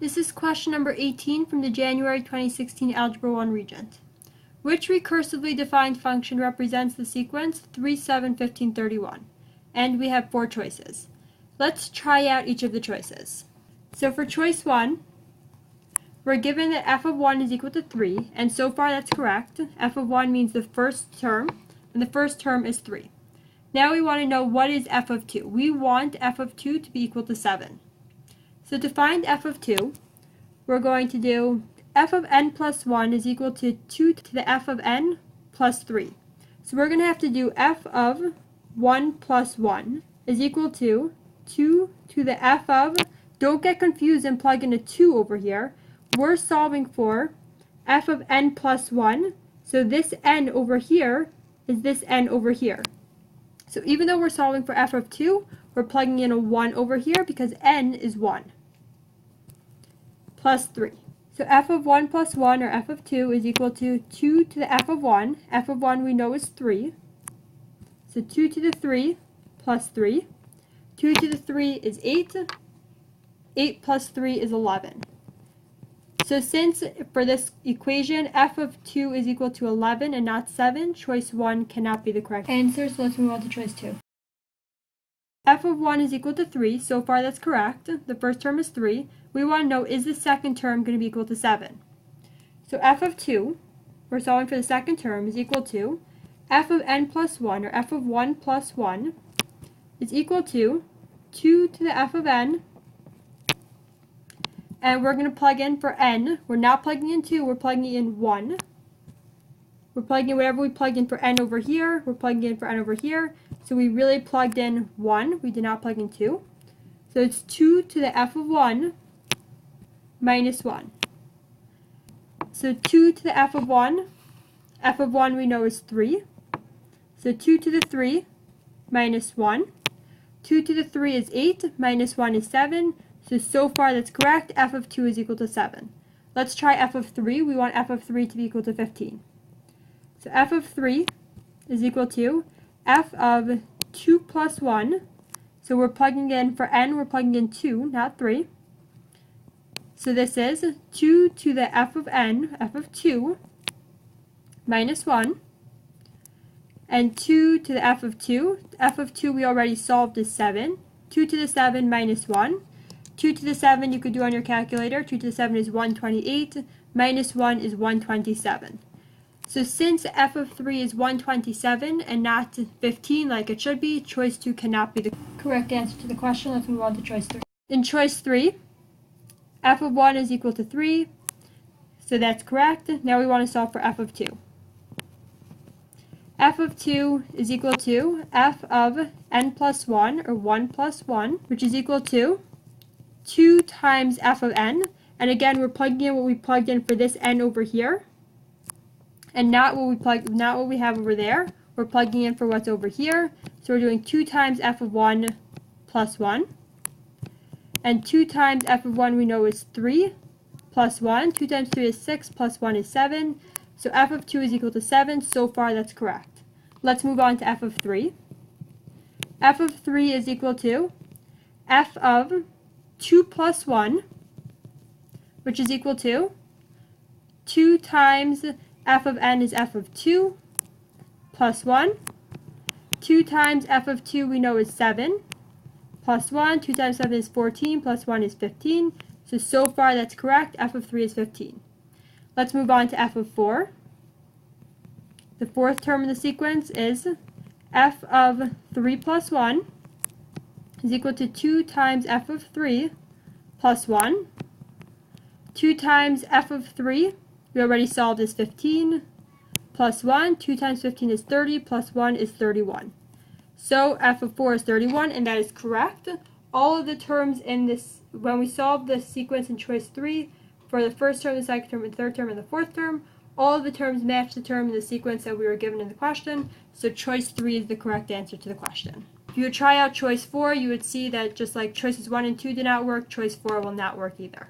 This is question number 18 from the January 2016 Algebra 1 Regent. Which recursively defined function represents the sequence 3, 7, 15, 31? And we have 4 choices. Let's try out each of the choices. So for choice 1, we're given that f of 1 is equal to 3, and so far that's correct. F of 1 means the first term, and the first term is 3. Now we want to know what is f of 2. We want f of 2 to be equal to 7. So to find f of 2, we're going to do f of n plus 1 is equal to 2 to the f of n plus 3. So we're going to have to do f of 1 plus 1 is equal to 2 to the f of, don't get confused and plug in a 2 over here. We're solving for f of n plus 1. So this n over here is this n over here. So even though we're solving for f of 2, we're plugging in a 1 over here because n is 1. Plus 3. So f of 1 plus 1, or f of 2, is equal to 2 to the f of 1. F of 1 we know is 3. So 2 to the 3 plus 3. 2 to the 3 is 8. 8 plus 3 is 11. So since for this equation f of 2 is equal to 11 and not 7, choice 1 cannot be the correct answer, so let's move on to choice 2. F of 1 is equal to 3, so far that's correct. The first term is 3. We want to know, is the second term going to be equal to 7? So f of 2, we're solving for the second term, is equal to f of n plus 1, or f of 1 plus 1, is equal to 2 to the f of n, and we're going to plug in for n. We're not plugging in 2, we're plugging in 1. We're plugging in whatever we plugged in for n over here, we're plugging in for n over here. So we really plugged in 1, we did not plug in 2. So it's 2 to the f of 1 minus 1. So 2 to the f of 1 we know is 3. So 2 to the 3 minus 1. 2 to the 3 is 8, minus 1 is 7. So far that's correct, f of 2 is equal to 7. Let's try f of 3. We want f of 3 to be equal to 15. So f of 3 is equal to f of 2 plus 1. So we're plugging in, for n, we're plugging in 2, not 3. So this is 2 to the f of n, f of 2, minus 1. And 2 to the f of 2. F of 2 we already solved is 7. 2 to the 7 minus 1. 2 to the 7 you could do on your calculator. 2 to the 7 is 128. Minus 1 is 127. So since f of 3 is 127 and not 15 like it should be, choice 2 cannot be the correct answer to the question. Let's move on to choice 3. In choice 3, f of 1 is equal to 3. So that's correct. Now we want to solve for f of 2. F of 2 is equal to f of n plus 1, or 1 plus 1, which is equal to 2 times f of n. And again, we're plugging in what we plugged in for this n over here, and not what we have over there. We're plugging in for what's over here. So we're doing 2 times f of 1 plus 1. And 2 times f of 1 we know is 3 plus 1. 2 times 3 is 6, plus 1 is 7. So f of 2 is equal to 7. So far that's correct. Let's move on to f of 3. F of 3 is equal to f of 2 plus 1, which is equal to 2 times f of n is f of 2 plus 1. 2 times f of 2 we know is 7 plus 1. 2 times 7 is 14 plus 1 is 15. So far that's correct. F of 3 is 15. Let's move on to f of 4. The fourth term in the sequence is f of 3 plus 1 is equal to 2 times f of 3 plus 1. 2 times f of 3 we already solved is 15 plus 1. 2 times 15 is 30 plus 1 is 31. So f of 4 is 31, and that is correct. All of the terms in this, when we solve the sequence in choice 3, for the first term, the second term, the third term, and the fourth term, all of the terms match the term in the sequence that we were given in the question. So choice 3 is the correct answer to the question. If you would try out choice 4, you would see that just like choices 1 and 2 did not work, choice 4 will not work either.